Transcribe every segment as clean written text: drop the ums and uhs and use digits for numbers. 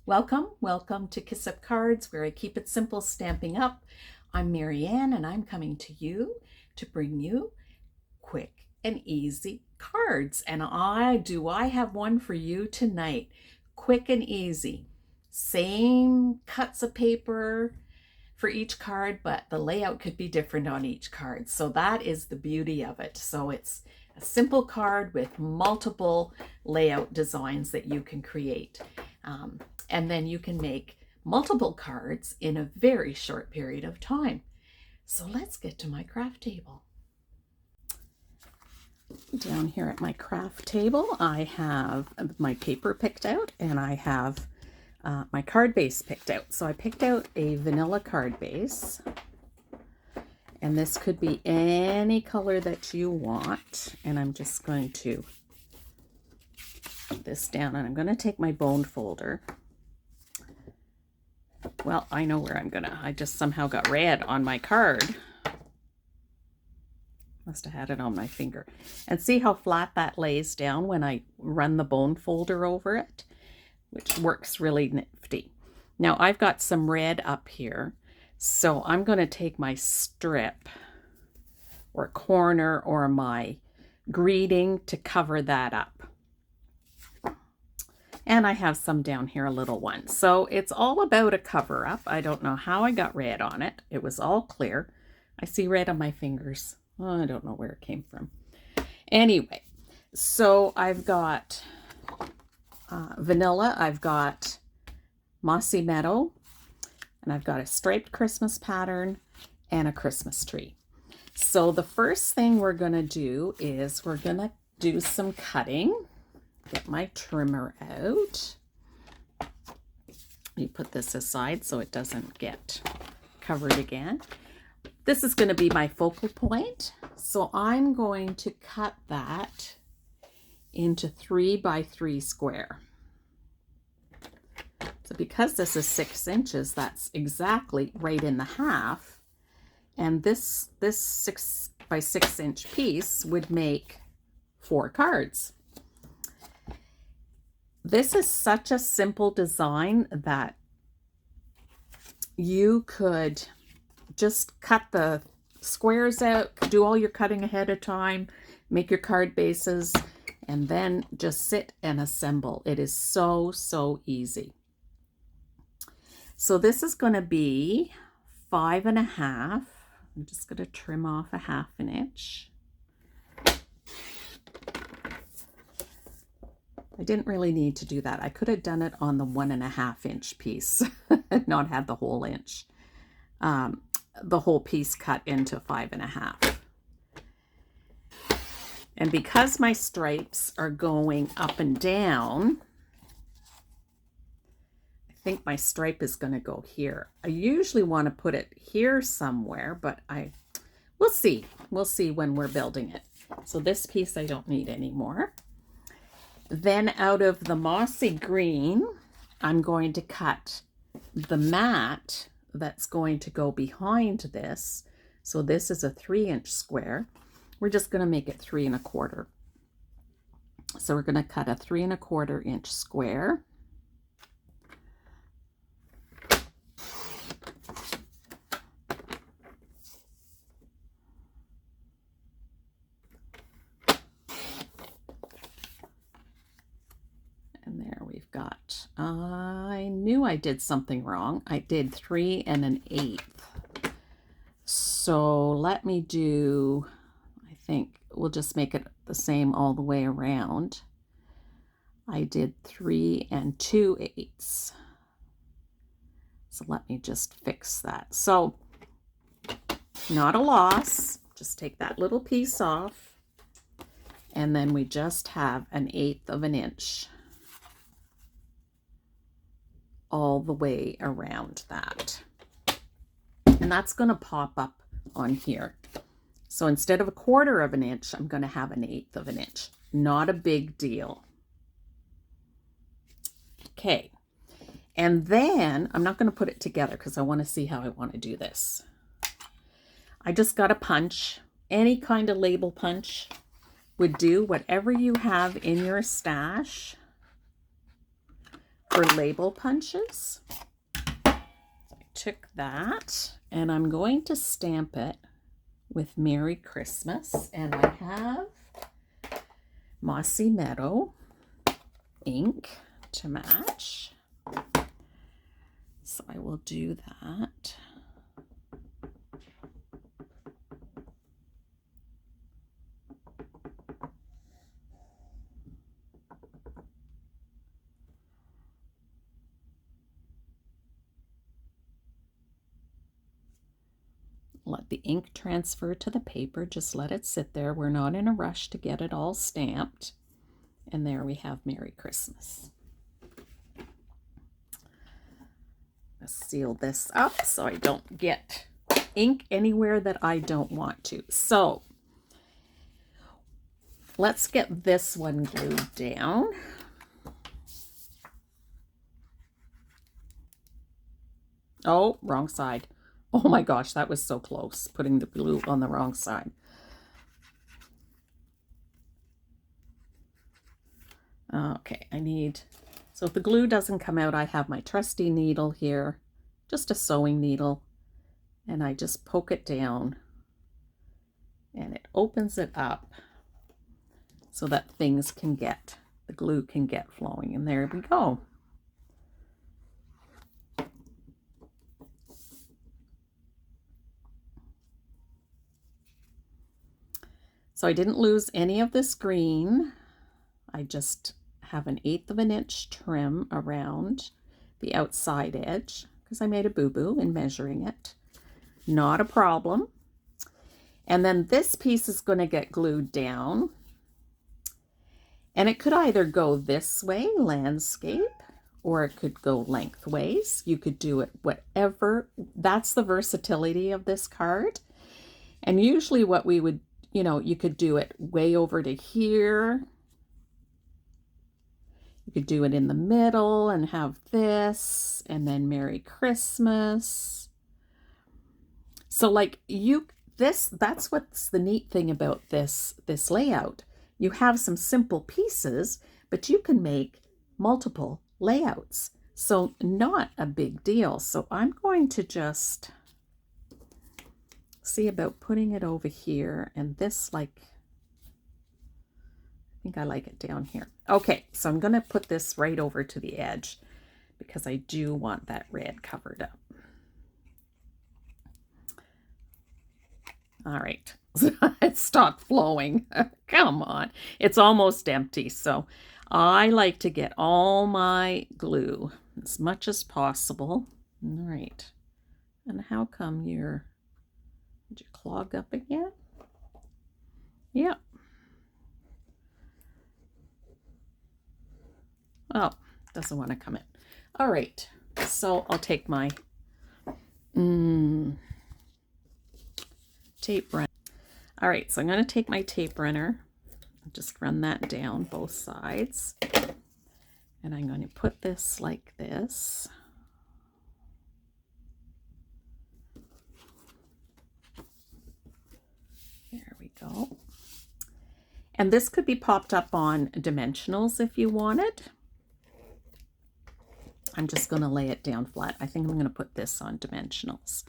Welcome to Kiss Up Cards, where I keep it simple stamping up. I'm Marianne, and I'm coming to you to bring you quick and easy cards. And I have one for you tonight. Quick and easy. Same cuts of paper for each card, but the layout could be different on each card. So that is the beauty of it. So it's a simple card with multiple layout designs that you can create. And then you can make multiple cards in a very short period of time. So let's get to my craft table. Down here at my craft table, I have my paper picked out, and I have my card base picked out. So I picked out a vanilla card base, and this could be any color that you want. And I'm just going to put this down, and I'm going to take my bone folder. Well, I know where I just somehow got red on my card. Must have had it on my finger. And see how flat that lays down when I run the bone folder over it, which works really nifty. Now I've got some red up here, so I'm going to take my strip or corner or my greeting to cover that up. And I have some down here, a little one. So it's all about a cover up. I don't know how I got red on it. It was all clear. I see red on my fingers. Oh, I don't know where it came from. Anyway, so I've got vanilla. I've got mossy meadow. And I've got a striped Christmas pattern and a Christmas tree. So the first thing we're going to do is we're going to do some cutting. Get my trimmer out. You put this aside so it doesn't get covered again. This is going to be my focal point. So I'm going to cut that into 3 by 3 square. So because this is 6 inches, that's exactly right in the half. And this 6 by 6 inch piece would make 4 cards. This is such a simple design that you could just cut the squares out, do all your cutting ahead of time, make your card bases, and then just sit and assemble. It is so easy. So this is going to be 5.5. I'm just going to trim off a 1/2 inch. I didn't really need to do that. I could have done it on the 1.5 inch piece and not had the whole inch, the whole piece cut into 5.5. And because my stripes are going up and down, I think my stripe is going to go here. I usually want to put it here somewhere, but we'll see. We'll see when we're building it. So this piece I don't need anymore. Then out of the mossy green, I'm going to cut the mat that's going to go behind this. So this is a 3 inch square. We're just going to make it 3 1/4. So we're going to cut a 3 1/4 inch square. And there we've got, I knew I did something wrong. I did 3 1/8. So let me do, I think we'll just make it the same all the way around. I did 3 2/8. So let me just fix that. So not a loss, just take that little piece off. And then we just have 1/8 inch all the way around that. And that's going to pop up on here. So instead of 1/4 inch, I'm going to have 1/8 inch. Not a big deal. Okay. And then I'm not going to put it together because I want to see how I want to do this. I just got a punch. Any kind of label punch would do. Whatever you have in your stash for label punches. So I took that and I'm going to stamp it with Merry Christmas, and I have Mossy Meadow ink to match. So I will do that. Let the ink transfer to the paper. Just let it sit there. We're not in a rush to get it all stamped. And there we have Merry Christmas. Let's seal this up so I don't get ink anywhere that I don't want to. So let's get this one glued down. Oh, wrong side. Oh my gosh, that was so close, putting the glue on the wrong side. Okay, so if the glue doesn't come out, I have my trusty needle here, just a sewing needle, and I just poke it down and it opens it up so that the glue can get flowing, and there we go. So I didn't lose any of this green. I just have an 1/8 of an inch trim around the outside edge because I made a boo-boo in measuring it. Not a problem. And then this piece is going to get glued down. And it could either go this way, landscape, or it could go lengthways. You could do it whatever. That's the versatility of this card. And usually what we would, you could do it way over to here. You could do it in the middle and have this, and then Merry Christmas. So like that's what's the neat thing about this layout. You have some simple pieces, but you can make multiple layouts. So not a big deal. So I'm going to just see about putting it over here, and this, like, I think I like it down here. Okay, so I'm going to put this right over to the edge because I do want that red covered up. All right, it stopped flowing. Come on, it's almost empty. So I like to get all my glue as much as possible. All right, and how come did you clog up again? Yep. Oh, doesn't want to come in. All right, so I'll take my tape runner. All right, so I'm going to take my tape runner, just run that down both sides, and I'm going to put this like this. There we go. And this could be popped up on dimensionals if you wanted. I'm just going to lay it down flat. I think I'm going to put this on dimensionals.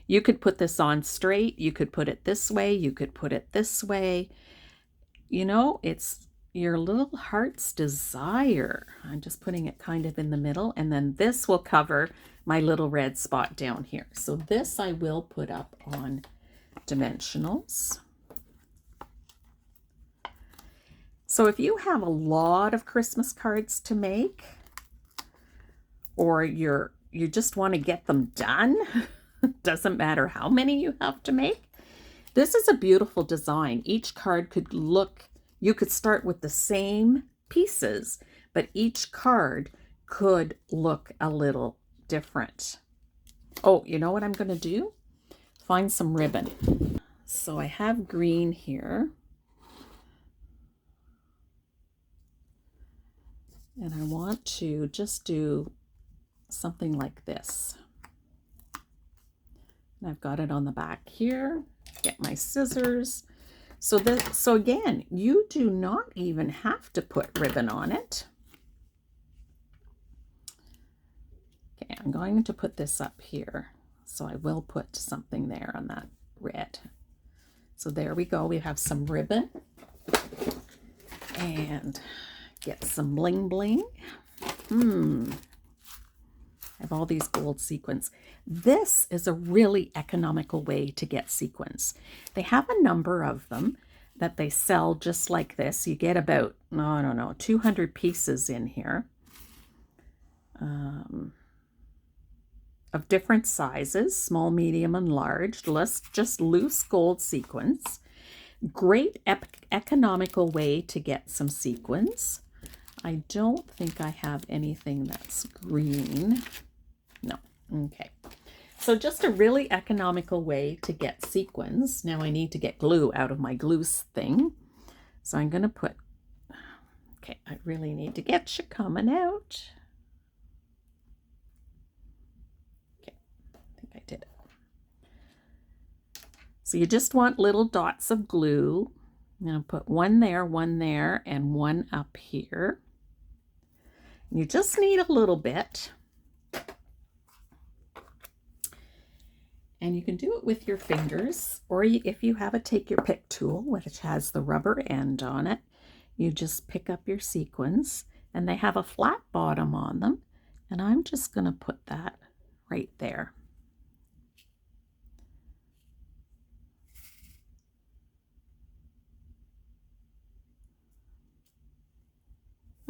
You could put this on straight. You could put it this way. You could put it this way. It's your little heart's desire. I'm just putting it kind of in the middle, and then this will cover my little red spot down here. So this I will put up on dimensionals. So if you have a lot of Christmas cards to make, or you just want to get them done, doesn't matter how many you have to make, this is a beautiful design. Each card could look, you could start with the same pieces, but each card could look a little different. Oh, you know what I'm going to do? Find some ribbon. So I have green here. And I want to just do something like this. And I've got it on the back here. Get my scissors. So again, you do not even have to put ribbon on it. Okay, I'm going to put this up here. So I will put something there on that red. So there we go. We have some ribbon. And get some bling bling. I have all these gold sequins. This is a really economical way to get sequins. They have a number of them that they sell just like this. You get about, I don't know, 200 pieces in here of different sizes, small, medium, and large. Just loose gold sequins. Great economical way to get some sequins. I don't think I have anything that's green. No. Okay. So just a really economical way to get sequins. Now I need to get glue out of my glue thing. So I'm going to put, okay, I really need to get you coming out. Okay, I think I did it. So you just want little dots of glue. I'm going to put one there, and one up here. You just need a little bit. And you can do it with your fingers, or if you have a take your pick tool, which has the rubber end on it, you just pick up your sequins, and they have a flat bottom on them. And I'm just going to put that right there.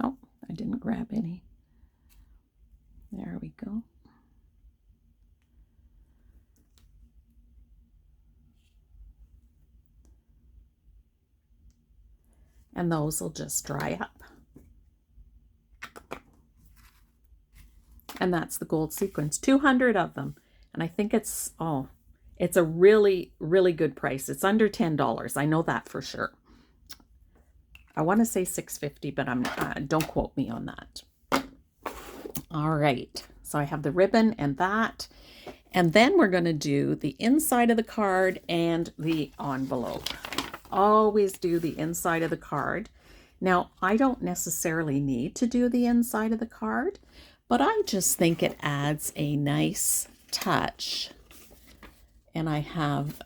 Oh, I didn't grab any. There we go. And those will just dry up. And that's the gold sequins, 200 of them. And I think it's a really, really good price. It's under $10. I know that for sure. I want to say $6.50, but don't quote me on that. All right. So I have the ribbon and that. And then we're going to do the inside of the card and the envelope. Always do the inside of the card. Now, I don't necessarily need to do the inside of the card, but I just think it adds a nice touch. And I have,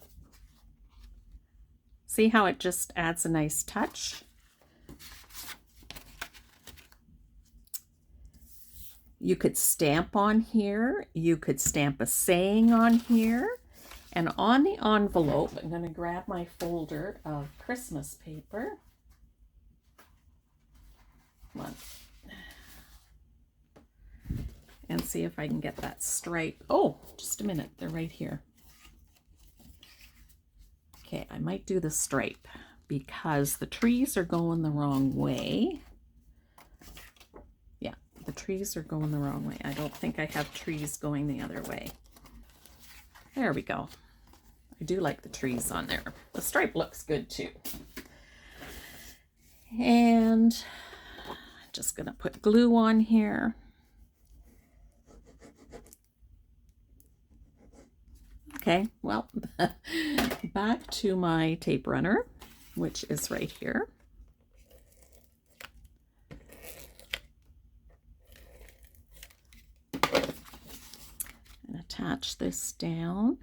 see how it just adds a nice touch? You could stamp on here. You could stamp a saying on here. And on the envelope, I'm going to grab my folder of Christmas paper. Come on. And see if I can get that stripe. Oh, just a minute. They're right here. Okay, I might do the stripe because the trees are going the wrong way. Yeah, the trees are going the wrong way. I don't think I have trees going the other way. There we go. I do like the trees on there. The stripe looks good too. And I'm just going to put glue on here. Okay, well, back to my tape runner, which is right here. And attach this down.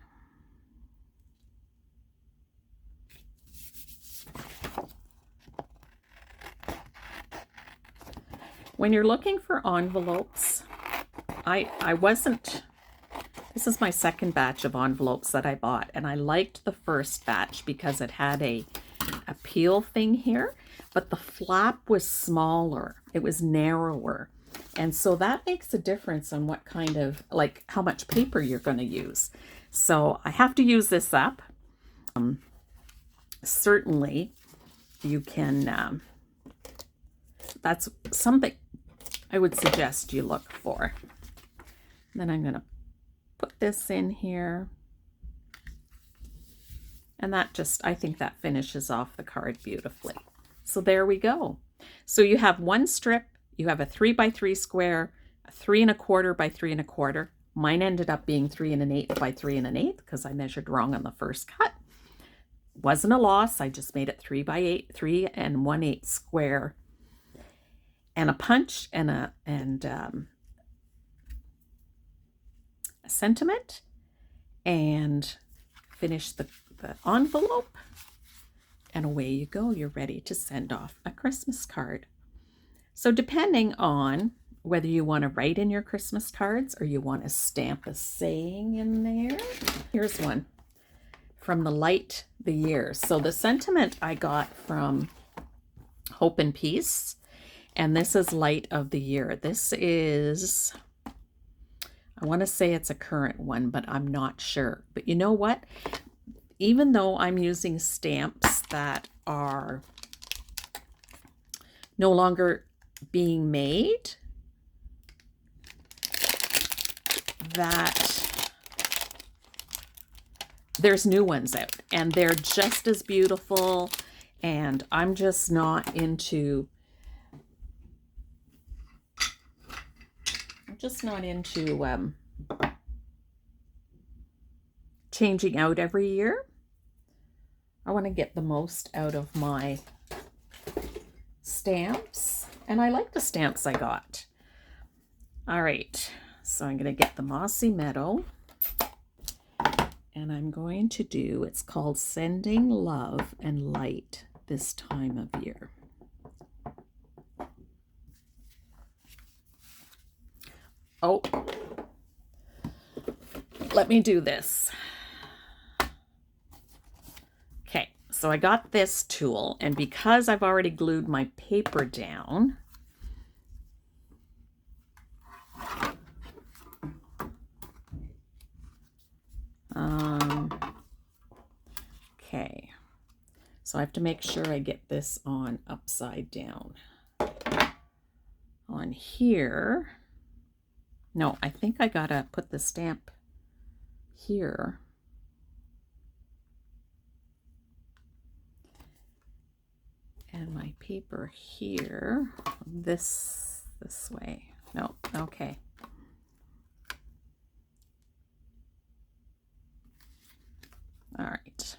When you're looking for envelopes, this is my second batch of envelopes that I bought, and I liked the first batch because it had a peel thing here, but the flap was smaller. It was narrower. And so that makes a difference on what kind of, like how much paper you're going to use. So I have to use this up. Certainly you can, that's something I would suggest you look for. Then I'm going to put this in here. And that just, I think that finishes off the card beautifully. So there we go. So you have one strip, you have a 3x3 square, a 3 1/4 by 3 1/4. Mine ended up being 3 1/8 by 3 1/8 because I measured wrong on the first cut. wasn't a loss. I just made it 3 by 8, 3 1/8 square, and a punch and a sentiment, and finish the envelope, and away you go. You're ready to send off a Christmas card. So depending on whether you want to write in your Christmas cards or you want to stamp a saying in there, here's one from the Light the Year. So the sentiment I got from Hope and Peace, and this is Light of the Year. This is, I want to say it's a current one, but I'm not sure. But you know what? Even though I'm using stamps that are no longer being made, that there's new ones out, and they're just as beautiful, and I'm just not into changing out every year. I want to get the most out of my stamps, and I like the stamps I got. All right, so I'm going to get the Mossy Meadow, and I'm going to do, it's called Sending Love and Light This Time of Year. Oh, let me do this. Okay, so I got this tool, and because I've already glued my paper down, okay, so I have to make sure I get this on upside down. On here, no, I think I gotta put the stamp here. And my paper here, this way. No, okay. All right.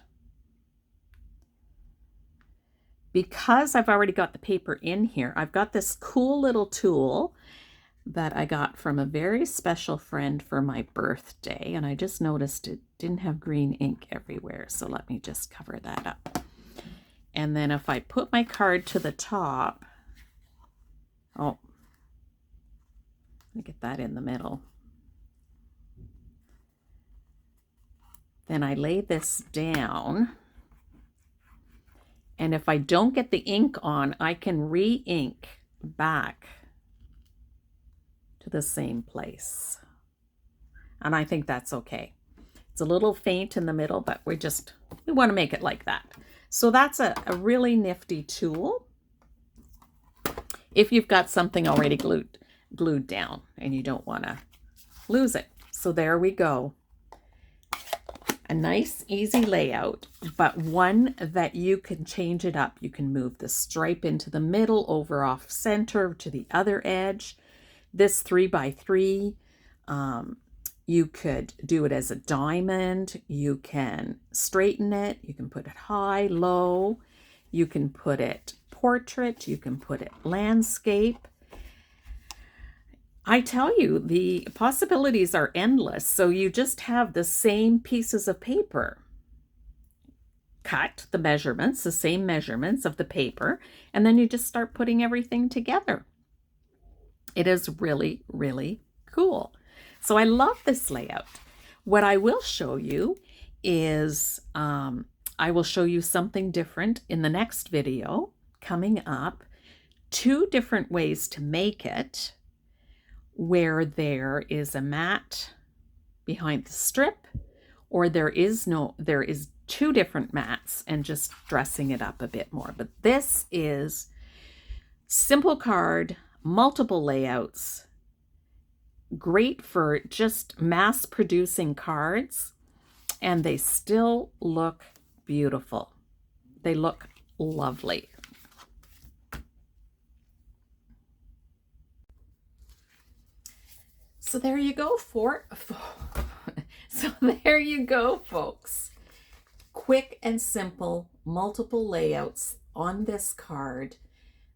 Because I've already got the paper in here, I've got this cool little tool that I got from a very special friend for my birthday, and I just noticed it didn't have green ink everywhere, so let me just cover that up. And then if I put my card to the top, oh, let me get that in the middle. Then I lay this down, and if I don't get the ink on, I can re-ink back to the same place. And I think that's okay. It's a little faint in the middle, but we want to make it like that. So that's a really nifty tool if you've got something already glued down and you don't want to lose it. So there we go. A nice, easy layout, but one that you can change it up. You can move the stripe into the middle, over off center to the other edge. This 3 by 3, you could do it as a diamond. You can straighten it. You can put it high, low. You can put it portrait. You can put it landscape. I tell you, the possibilities are endless. So you just have the same pieces of paper. Cut the measurements, the same measurements of the paper, and then you just start putting everything together. It is really, really cool. So I love this layout. What I will show you is, I will show you something different in the next video coming up. 2 different ways to make it, where there is a mat behind the strip, or there is 2 different mats and just dressing it up a bit more. But this is simple card, multiple layouts, great for just mass producing cards, and they still look beautiful. They look lovely. So there you go, folks. quick and simple, multiple layouts on this card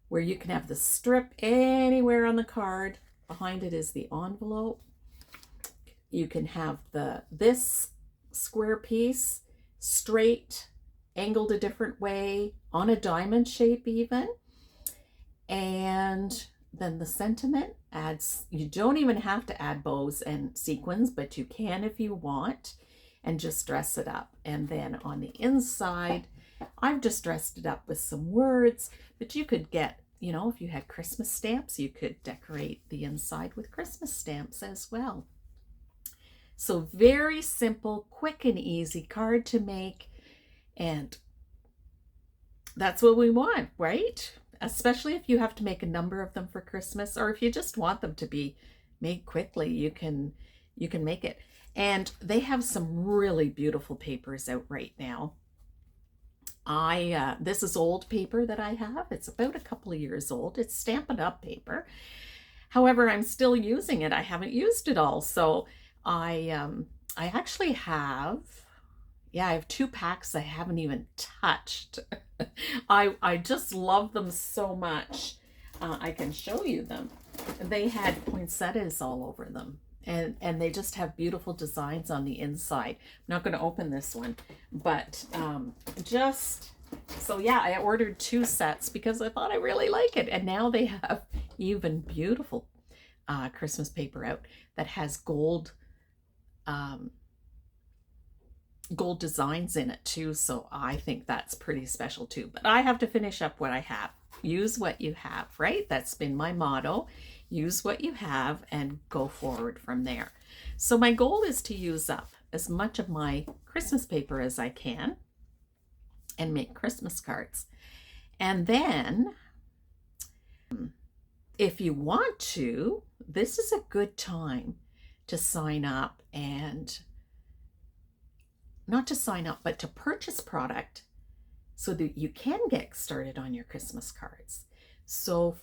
where you can have the strip anywhere on the card. Behind it is the envelope. You can have this square piece straight, angled a different way, on a diamond shape even. And then the sentiment adds, you don't even have to add bows and sequins, but you can if you want, and just dress it up. And then on the inside, I've just dressed it up with some words, but you could get, you know, if you had Christmas stamps, you could decorate the inside with Christmas stamps as well. So very simple, quick and easy card to make. And that's what we want, right? Especially if you have to make a number of them for Christmas, or if you just want them to be made quickly, you can make it. And they have some really beautiful papers out right now. This is old paper that I have. It's about a couple of years old. It's Stampin' Up paper. However, I'm still using it. I haven't used it all. So I actually have, I have 2 packs I haven't even touched. I just love them so much. I can show you them. They had poinsettias all over them. And they just have beautiful designs on the inside. I'm not going to open this one, but so yeah, I ordered 2 sets because I thought I really like it. And now they have even beautiful Christmas paper out that has gold designs in it too. So I think that's pretty special too. But I have to finish up what I have. Use what you have, right? That's been my motto. Use what you have and go forward from there. So my goal is to use up as much of my Christmas paper as I can and make Christmas cards. And then if you want to, this is a good time to sign up, and not to sign up, but to purchase product so that you can get started on your Christmas cards. So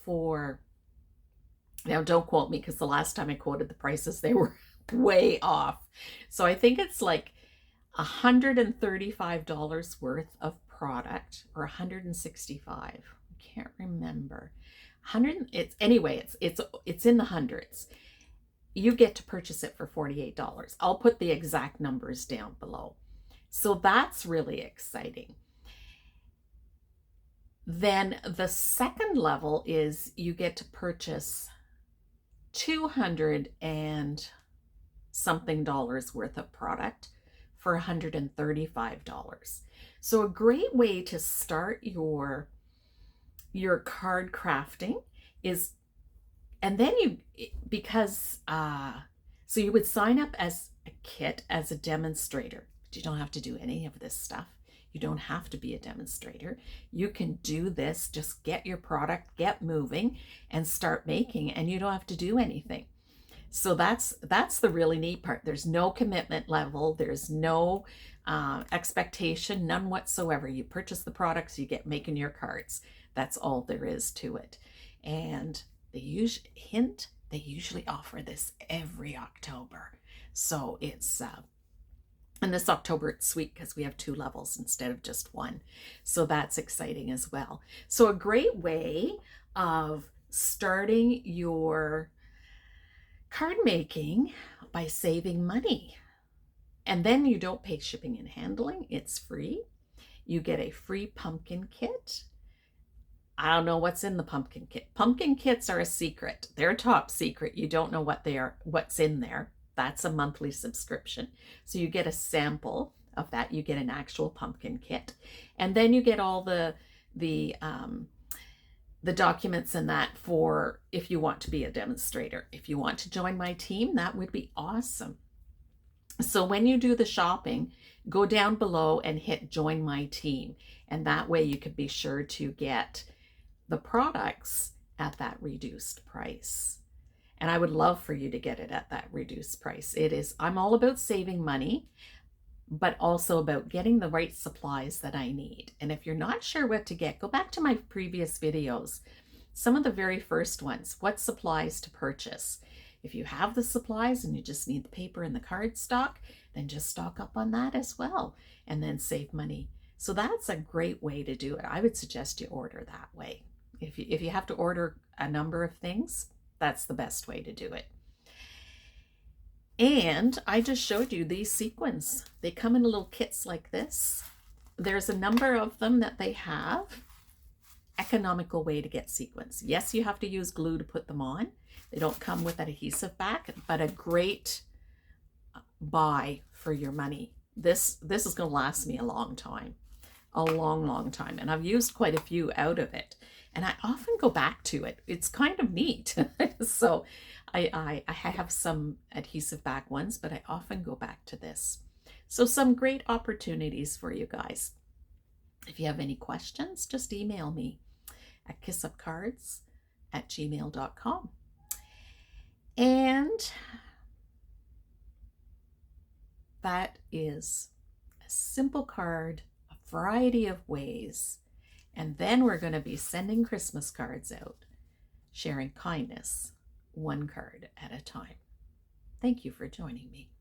now don't quote me, because the last time I quoted the prices, they were way off. So I think it's like $135 worth of product, or $165. I can't remember. It's in the hundreds. You get to purchase it for $48. I'll put the exact numbers down below. So that's really exciting. Then the second level is you get to purchase $200 and something worth of product for $135. So a great way to start your card crafting is, and then so you would sign up as a kit, as a demonstrator, but you don't have to do any of this stuff. You don't have to be a demonstrator. You can do this, just get your product, get moving, and start making, and you don't have to do anything. So that's the really neat part. There's no commitment level. There's no expectation, none whatsoever. You purchase the products, you get making your cards. That's all there is to it. And they usually offer this every October. So it's and this October it's sweet because we have 2 levels instead of just 1. So that's exciting as well. So a great way of starting your card making by saving money. And then you don't pay shipping and handling. It's free. You get a free pumpkin kit. I don't know what's in the pumpkin kit. Pumpkin kits are a secret. They're top secret. You don't know what's in there. That's a monthly subscription. So you get a sample of that. You get an actual pumpkin kit. And then you get all the documents and that for if you want to be a demonstrator. If you want to join my team, that would be awesome. So when you do the shopping, go down below and hit join my team. And that way you can be sure to get the products at that reduced price. And I would love for you to get it at that reduced price. I'm all about saving money, but also about getting the right supplies that I need. And if you're not sure what to get, go back to my previous videos. Some of the very first ones, what supplies to purchase. If you have the supplies and you just need the paper and the cardstock, then just stock up on that as well and then save money. So that's a great way to do it. I would suggest you order that way. If you have to order a number of things, that's the best way to do it. And I just showed you these sequins. They come in little kits like this. There's a number of them that they have. Economical way to get sequins. Yes, you have to use glue to put them on. They don't come with an adhesive back, but a great buy for your money. This is going to last me a long time. A long time. And I've used quite a few out of it. And I often go back to it. It's kind of neat. So I have some adhesive back ones, but I often go back to this. So some great opportunities for you guys. If you have any questions, just email me at kissupcards@gmail.com. And that is a simple card, a variety of ways. And then we're going to be sending Christmas cards out, sharing kindness, one card at a time. Thank you for joining me.